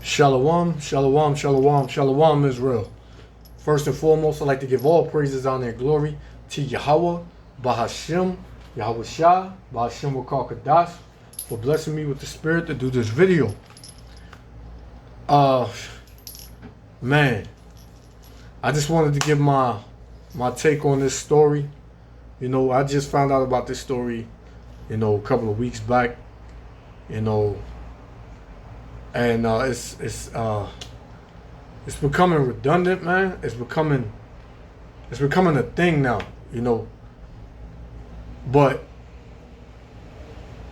Shalom, shalom, shalom, shalom, Israel. First and foremost, I'd like to give all praises, honor, and glory to Yahweh, Bahashim, Yahweh Shah, Bahashim Wakar for blessing me with the spirit to do this video. Man, I just wanted to give my take on this story. You know, I just found out about this story, you know, a couple of weeks back, you know, and it's becoming redundant, man. It's becoming a thing now, you know. But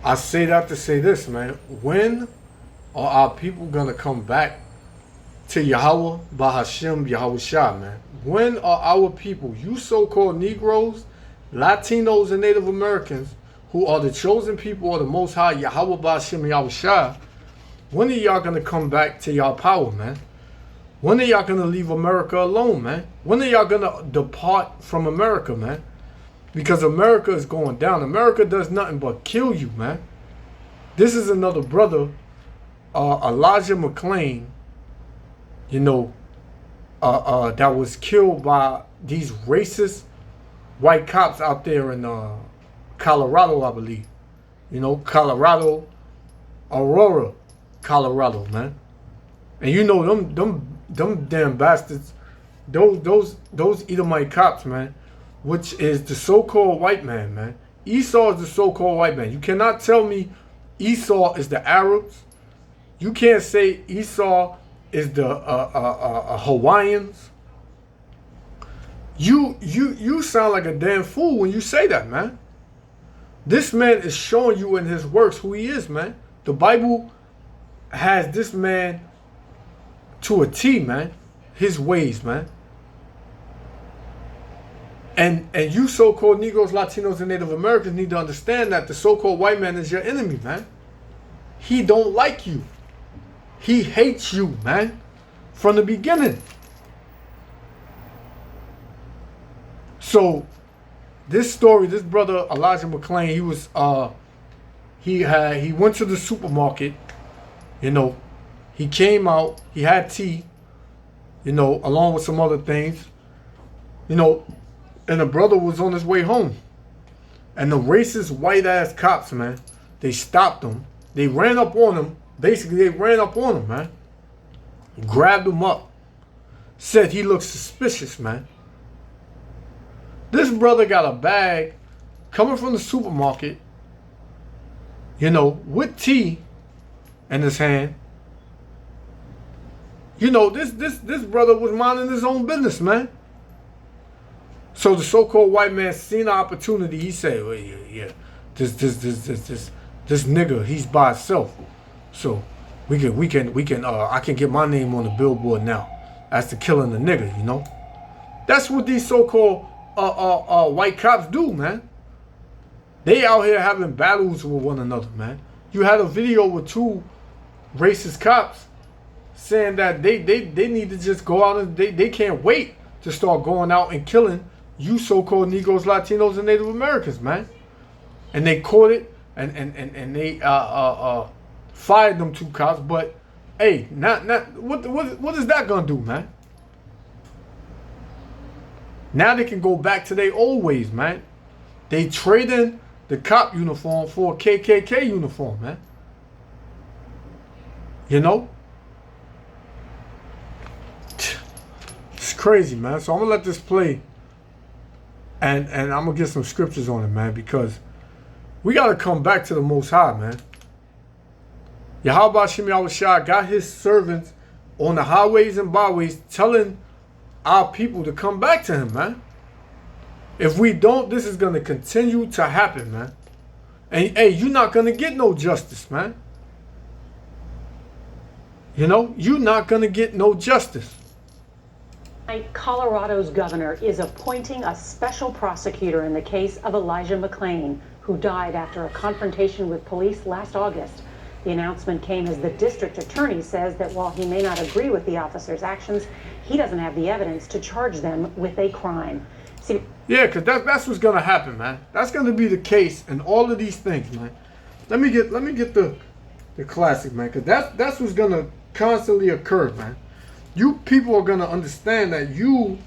I say that to say this, man. When are our people gonna come back to Yahweh, Bahashim, Yahweh Shah, man? When are our people, you so-called Negroes, Latinos, and Native Americans, who are the chosen people of the Most High, Yahweh, Bahashim, Yahweh Shah, when are y'all gonna come back to y'all power, man? When are y'all gonna leave America alone, man? When are y'all gonna depart from America, man? Because America is going down. America does nothing but kill you, man. This is another brother, Elijah McClain, you know, that was killed by these racist white cops out there in Colorado, I believe. You know, Colorado, Aurora, Colorado, man. And you know them damn bastards, those Edomite cops, man, which is the so-called white man, man. Esau is the so-called white man. You cannot tell me Esau is the Arabs. You can't say Esau is the Hawaiians. You sound like a damn fool when you say that, man. This man is showing you in his works who he is, man. The Bible has this man to a T, man. His ways, man. And you so-called Negroes, Latinos, and Native Americans need to understand that the so-called white man is your enemy, man. He don't like you. He hates you, man, from the beginning. So this story, this brother Elijah McClain, he was he went to the supermarket, you know, he came out, he had tea, you know, along with some other things, you know, and the brother was on his way home. And the racist white ass cops, man, they stopped him. They ran up on him. Basically, they ran up on him, man. Grabbed him up. Said he looked suspicious, man. This brother got a bag coming from the supermarket, you know, with tea in his hand. You know, this brother was minding his own business, man. So the so-called white man seen the opportunity. He said, well, yeah, this nigga, he's by himself. So we can I can get my name on the billboard now as to killing the nigga, you know. That's what these so-called white cops do, man. They out here having battles with one another, man. You had a video with two racist cops saying that they need to just go out and they can't wait to start going out and killing you so-called Negroes, Latinos, and Native Americans, man. And they caught it and they fired them two cops. But hey, what is that gonna do, man? Now they can go back to their old ways, man. They trading the cop uniform for a KKK uniform, man. You know? It's crazy, man. So I'm gonna let this play. And I'm gonna get some scriptures on it, man, because we gotta come back to the Most High, man. Yahweh Shem Yahweh Shah got his servants on the highways and byways telling our people to come back to him, man. If we don't, this is gonna continue to happen, man. And hey, you're not gonna get no justice, man. You know, you're not gonna get no justice. Colorado's governor is appointing a special prosecutor in the case of Elijah McClain, who died after a confrontation with police last August. The announcement came as the district attorney says that while he may not agree with the officer's actions, he doesn't have the evidence to charge them with a crime. See, yeah, because that's what's gonna happen, man. That's gonna be the case in all of these things, man. Let me get the classic, man, because that's what's gonna constantly occurs, man. You people are gonna understand that you're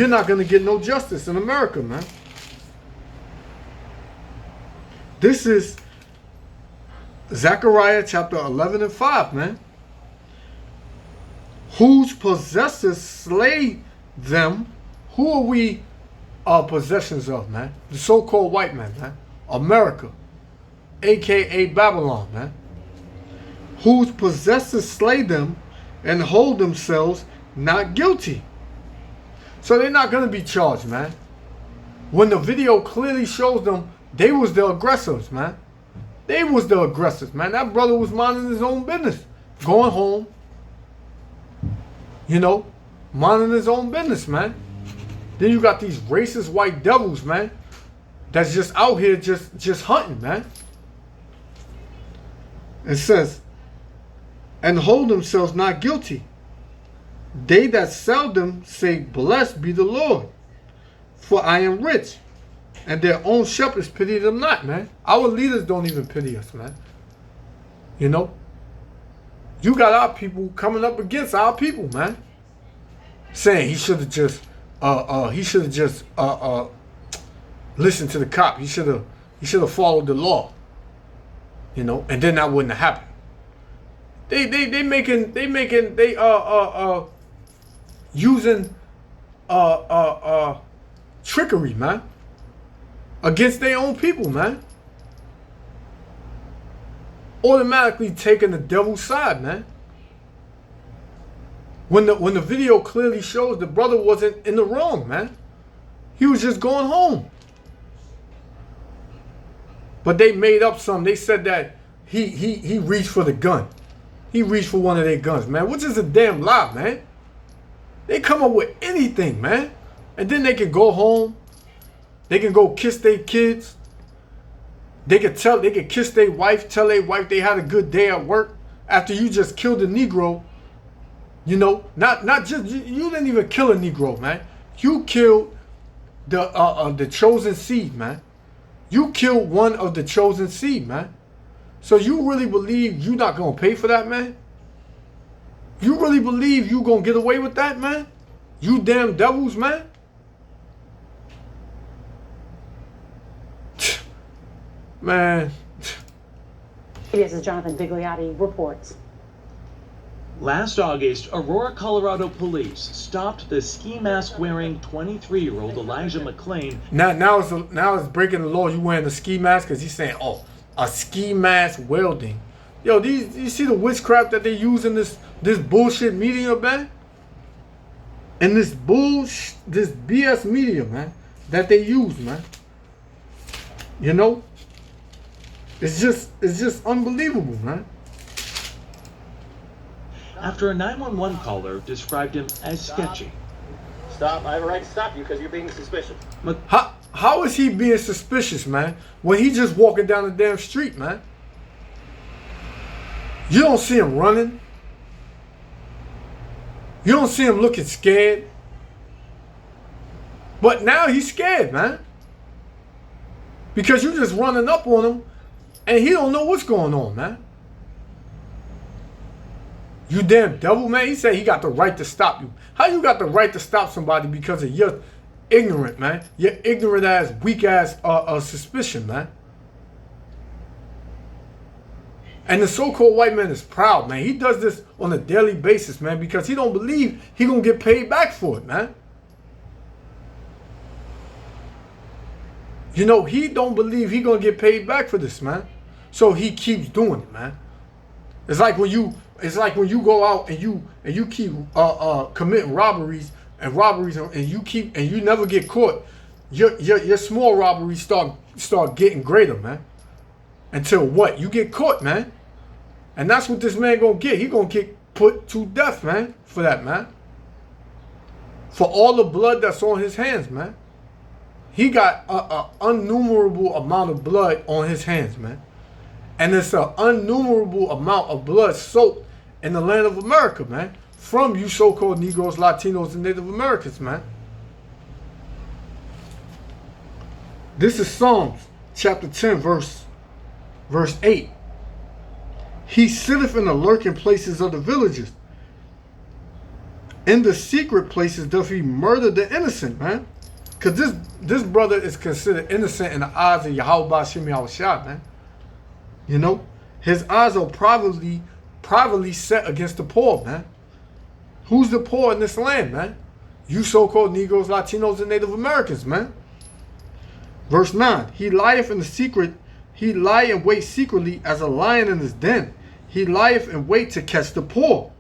not gonna get no justice in America, man. This is Zechariah chapter 11 and 5, man. Whose possessors slay them. Who are we possessions of, man? The so-called white man, man. America, aka Babylon, man. Whose possessors slay them and hold themselves not guilty. So they're not going to be charged, man. When the video clearly shows them they was the aggressors, man. They was the aggressors, man. That brother was minding his own business. Going home. You know, minding his own business, man. Then you got these racist white devils, man. That's just out here just hunting, man. It says, and hold themselves not guilty. They that sell them say, blessed be the Lord, for I am rich. And their own shepherds pity them not, man. Our leaders don't even pity us, man. You know? You got our people coming up against our people, man. Saying he should have just listened to the cop. He should have followed the law. You know, and then that wouldn't have happened. They using trickery, man, against their own people, man. Automatically taking the devil's side, man. When the video clearly shows the brother wasn't in the wrong, man. He was just going home. But they made up something. They said that he reached for the gun. He reached for one of their guns, man, which is a damn lie, man. They come up with anything, man. And then they can go home. They can go kiss their kids. They can kiss their wife, tell their wife they had a good day at work after you just killed a Negro. You know, not just you didn't even kill a Negro, man. You killed the chosen seed, man. You killed one of the chosen seed, man. So you really believe you're not gonna pay for that, man? You really believe you gonna get away with that, man? You damn devils, man. Man. CBS's Jonathan Vigliotti reports. Last August, Aurora, Colorado police stopped the ski mask wearing 23-year-old Elijah McClain. Now it's breaking the law. You wearing a ski mask because he's saying, oh, a ski mask welding. Yo, you see the witchcraft that they use in this bullshit media, man? And this BS media, man, that they use, man. You know? It's just unbelievable, man. After a 911 caller described him as sketchy. Stop. I have a right to stop you because you're being suspicious. How is he being suspicious, man, when he just walking down the damn street, man? You don't see him running. You don't see him looking scared. But now he's scared, man. Because you just running up on him and he don't know what's going on, man. You damn devil, man. He said he got the right to stop you. How you got the right to stop somebody because of your ignorant, man? Your ignorant ass, weak ass suspicion, man. And the so-called white man is proud, man. He does this on a daily basis, man, because he don't believe he gonna get paid back for it, man. You know, he don't believe he gonna get paid back for this, man. So he keeps doing it, man. It's like when you go out and you keep committing robberies and you never get caught. Your small robberies start getting greater, man. Until what? You get caught, man. And that's what this man gonna get. He gonna get put to death, man, for that, man. For all the blood that's on his hands, man. He got an innumerable amount of blood on his hands, man. And it's an innumerable amount of blood soaked in the land of America, man. From you so-called Negroes, Latinos, and Native Americans, man. This is Psalms chapter 10, verse 8. He sitteth in the lurking places of the villages. In the secret places doth he murder the innocent, man. Because this brother is considered innocent in the eyes of Yahweh Ba'Shem Yahushua, man. You know? His eyes are privately set against the poor, man. Who's the poor in this land, man? You so-called Negroes, Latinos, and Native Americans, man. Verse 9. He lieth in the secret. He lie in wait secretly as a lion in his den. He lieth in wait to catch the poor.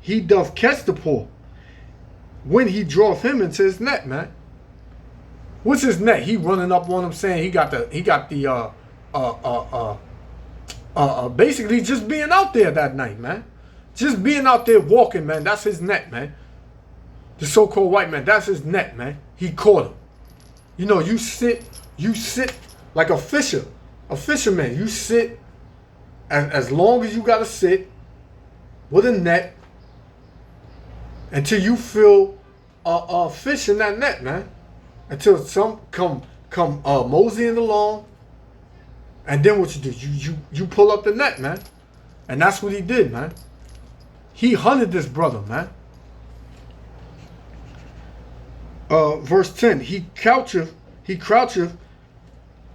He doth catch the poor when he draweth him into his net, man. What's his net? He running up on him saying he got the basically just being out there that night, man. Just being out there walking, man. That's his net, man. The so-called white man, that's his net, man. He caught him. You know, you sit like a fisherman. You sit as long as you gotta sit with a net until you feel a fish in that net, man. Until some come moseying along, and then what you do? You pull up the net, man. And that's what he did, man. He hunted this brother, man. Verse 10, he croucheth,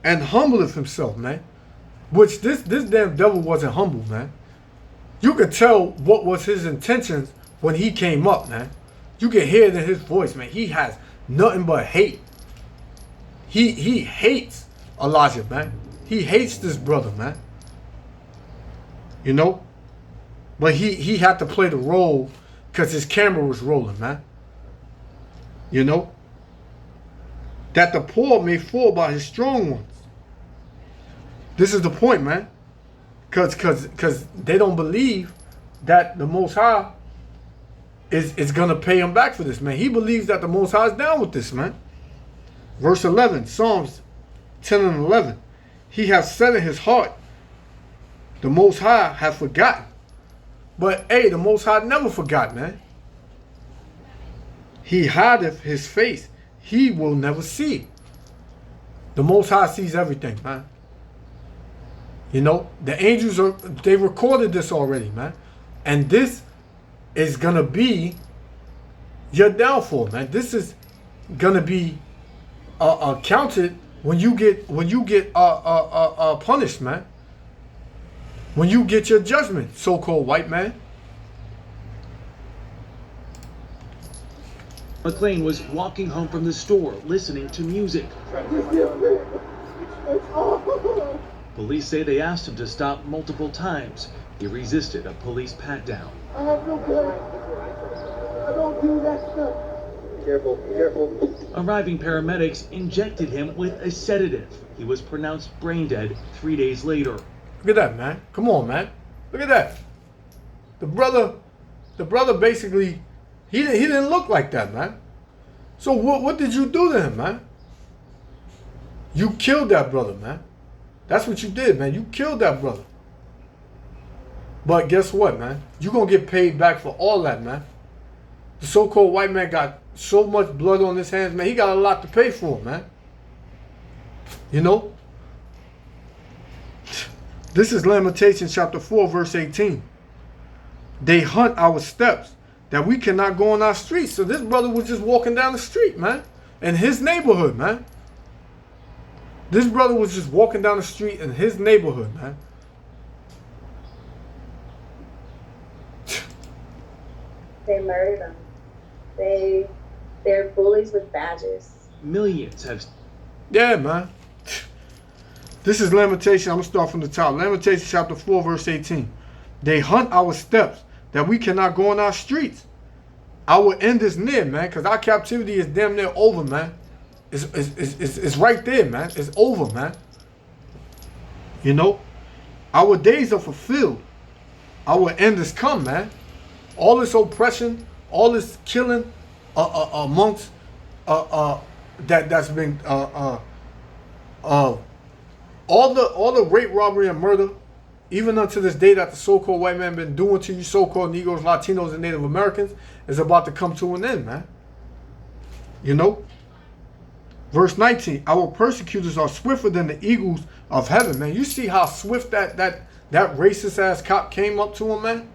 and humbleth himself, man. Which this damn devil wasn't humble, man. You could tell what was his intentions when he came up, man. You can hear it in his voice, man. He has nothing but hate. He hates Elijah, man. He hates this brother, man. You know? But he had to play the role because his camera was rolling, man. You know? That the poor may fall by his strong ones. This is the point, man. Because they don't believe that the Most High is going to pay him back for this, man. He believes that the Most High is down with this, man. Verse 11, Psalms 10 and 11. He hath said in his heart, the Most High hath forgotten. But, hey, the Most High never forgot, man. He hideth his face. He will never see. The Most High sees everything, man. You know, the angels, they recorded this already, man. And this is going to be your downfall, man. This is going to be counted when you get punished, man. When you get your judgment, so-called white man. McLean was walking home from the store, listening to music. Police say they asked him to stop multiple times. He resisted a police pat-down. I have no gun. I don't do that stuff. Careful, careful. Arriving paramedics injected him with a sedative. He was pronounced brain dead 3 days later. Look at that, man. Come on, man. Look at that. The brother basically, he didn't look like that, man. So what did you do to him, man? You killed that brother, man. That's what you did, man. You killed that brother. But guess what, man? You're going to get paid back for all that, man. The so-called white man got so much blood on his hands, man. He got a lot to pay for, man. You know? This is Lamentations chapter 4, verse 18. They hunt our steps, that we cannot go on our streets. So this brother was just walking down the street, man. In his neighborhood, man. This brother was just walking down the street in his neighborhood, man. They murder them. They're bullies with badges. Millions have... Yeah, man. This is Lamentation. I'm going to start from the top. Lamentation chapter 4, verse 18. They hunt our steps, that we cannot go on our streets. Our end is near, man, because our captivity is damn near over, man. It's right there, man. It's over, man. You know? Our days are fulfilled. Our end is come, man. All this oppression, all this killing amongst that's been all the rape, robbery, and murder, even unto this day that the so-called white man been doing to you so-called Negroes, Latinos, and Native Americans, is about to come to an end, man. You know? Verse 19, our persecutors are swifter than the eagles of heaven, man. You see how swift that that racist ass cop came up to him, man.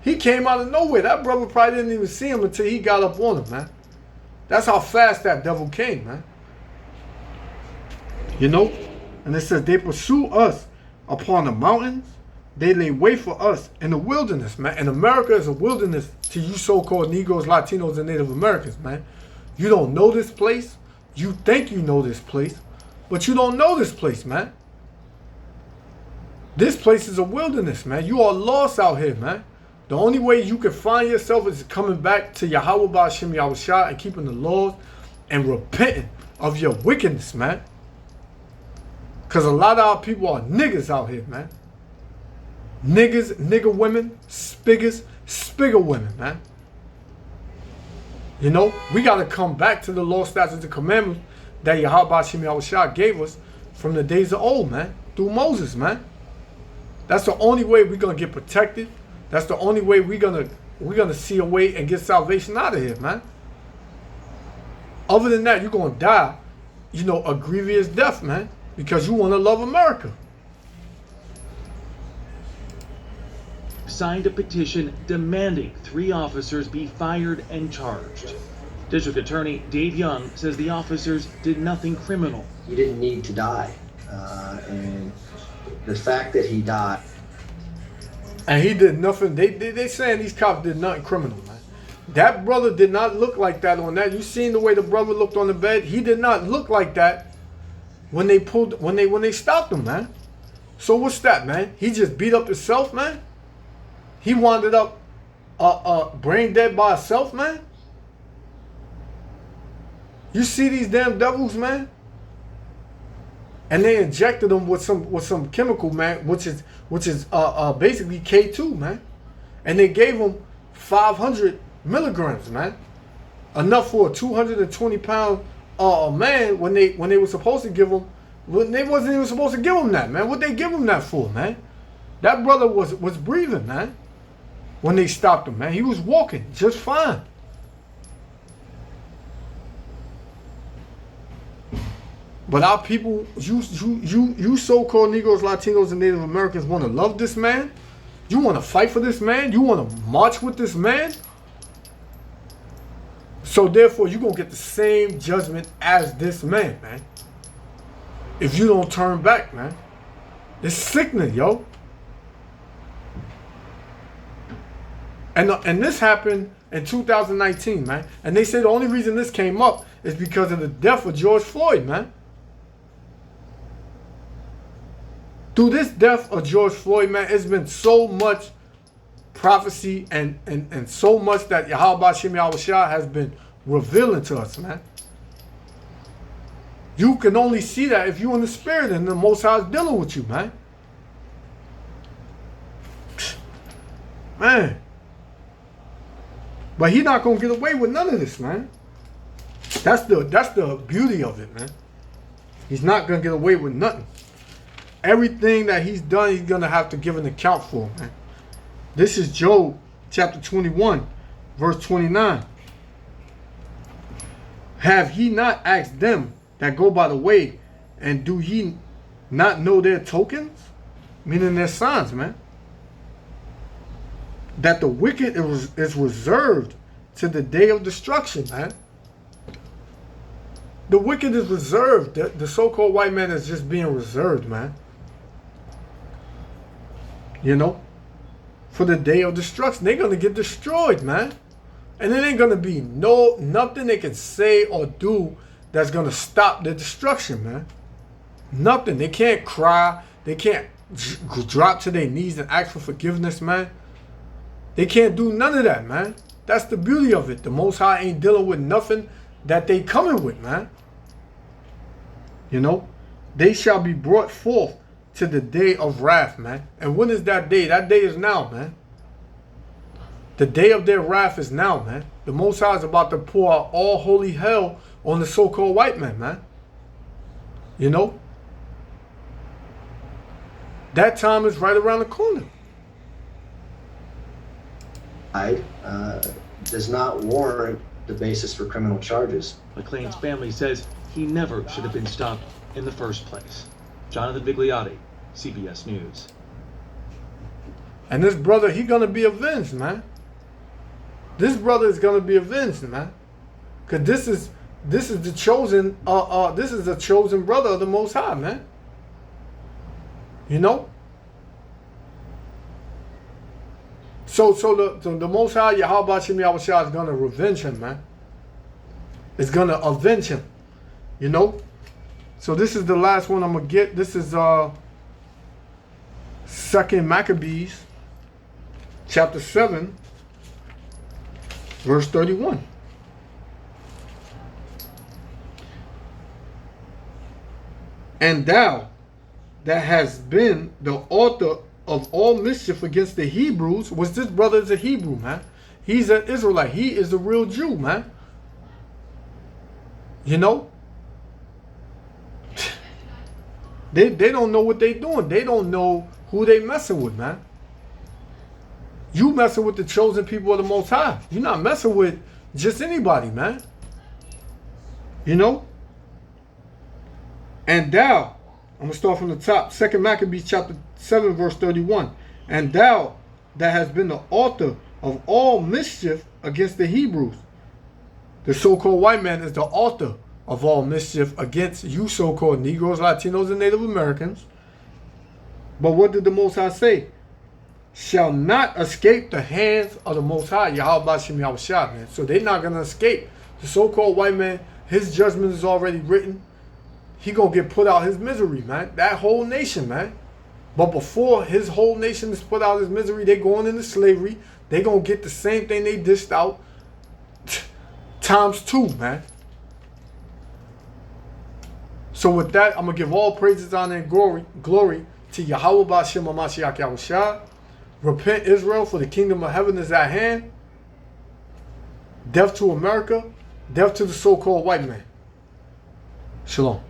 He came out of nowhere. That brother probably didn't even see him until he got up on him, man. That's how fast that devil came, man. You know? And it says, they pursue us upon the mountains. They lay wait for us in the wilderness, man. And America is a wilderness to you so-called Negroes, Latinos, and Native Americans, man. You don't know this place. You think you know this place, but you don't know this place, man. This place is a wilderness, man. You are lost out here, man. The only way you can find yourself is coming back to Yahweh Ba'Shem Yahushua and keeping the laws and repenting of your wickedness, man. Because a lot of our people are niggas out here, man. Niggas, nigger women, spiggers, spigger women, man. You know, we got to come back to the law, statutes, and commandments that Yahweh Ba'Shem Yahushua gave us from the days of old, man. Through Moses, man. That's the only way we're going to get protected. That's the only way we're gonna see a way and get salvation out of here, man. Other than that, you're going to die, you know, a grievous death, man. Because you want to love America. Signed a petition demanding 3 officers be fired and charged. District Attorney Dave Young says the officers did nothing criminal. He didn't need to die. And the fact that he died. And he did nothing. They saying these cops did nothing criminal, man. That brother did not look like that on that. You seen the way the brother looked on the bed? He did not look like that when they stopped him, man. So what's that, man? He just beat up himself, man. He wound up brain dead by himself, man. You see these damn devils, man? And they injected him with some chemical, man, which is basically K2, man. And they gave him 500 milligrams, man. Enough for a 220-pound man when they were supposed to give him, when they wasn't even supposed to give him that, man. What they give him that for, man? That brother was breathing, man. When they stopped him, man, he was walking just fine. But our people, you so-called Negroes, Latinos, and Native Americans want to love this man? You want to fight for this man? You want to march with this man? So therefore, you're going to get the same judgment as this man, man. If you don't turn back, man. It's sickening, yo. And this happened in 2019, man. And they say the only reason this came up is because of the death of George Floyd, man. Through this death of George Floyd, man, it's been so much prophecy and so much that Yahweh Ba'Shem Yahushua has been revealing to us, man. You can only see that if you're in the spirit and the Most High is dealing with you, man. Man. But he's not going to get away with none of this, man. That's the beauty of it, man. He's not going to get away with nothing. Everything that he's done, he's going to have to give an account for, man. This is Job chapter 21, verse 29. Have he not asked them that go by the way, and do ye not know their tokens? Meaning their signs, man. That the wicked is reserved to the day of destruction, man. The wicked is reserved. The so-called white man is just being reserved, man. You know, for the day of destruction. They're going to get destroyed, man. And it ain't going to be nothing they can say or do that's going to stop the destruction, man. Nothing. They can't cry. They can't drop to their knees and ask for forgiveness, man. They can't do none of that, man. That's the beauty of it. The Most High ain't dealing with nothing that they coming with, man. You know, they shall be brought forth to the day of wrath, man. And when is that day? That day is now, man. The day of their wrath is now, man. The Most High is about to pour out all holy hell on the so-called white man, man. You know? That time is right around the corner. Does not warrant the basis for criminal charges. McLean's family says he never should have been stopped in the first place. Jonathan Vigliotti, CBS News. And this brother, he gonna be avenged, man. This brother is gonna be avenged, man. Cause this is the chosen this is the chosen brother of the Most High, man. You know? So the Most High, Yahweh Shem Yahushua, is gonna revenge him, man. It's gonna avenge him. You know? So this is the last one I'm gonna get. This is 2 Maccabees chapter 7 verse 31. And thou that hast been the author of all mischief against the Hebrews, was this brother is a Hebrew, man. He's an Israelite. He is a real Jew, man. You know? They don't know what they doing. They don't know who they messing with, man. You messing with the chosen people of the Most High. You're not messing with just anybody, man. You know? And thou, I'm going to start from the top. 2 Maccabees chapter 7 verse 31. And thou that hast been the author of all mischief against the Hebrews. The so-called white man is the author of all mischief against you so-called Negroes, Latinos, and Native Americans. But what did the Most High say? Shall not escape the hands of the Most High, Yahweh Shem Yahushua, man. So they're not going to escape. The so-called white man, his judgment is already written. He going to get put out his misery, man. That whole nation, man. But before his whole nation is put out his misery, they going into slavery. They going to get the same thing they dished out times 2, man. So with that, I'm going to give all praises, honor, and glory to Yahweh B'Shem HaMashiach Yahushua. Repent, Israel, for the kingdom of heaven is at hand. Death to America. Death to the so-called white man. Shalom.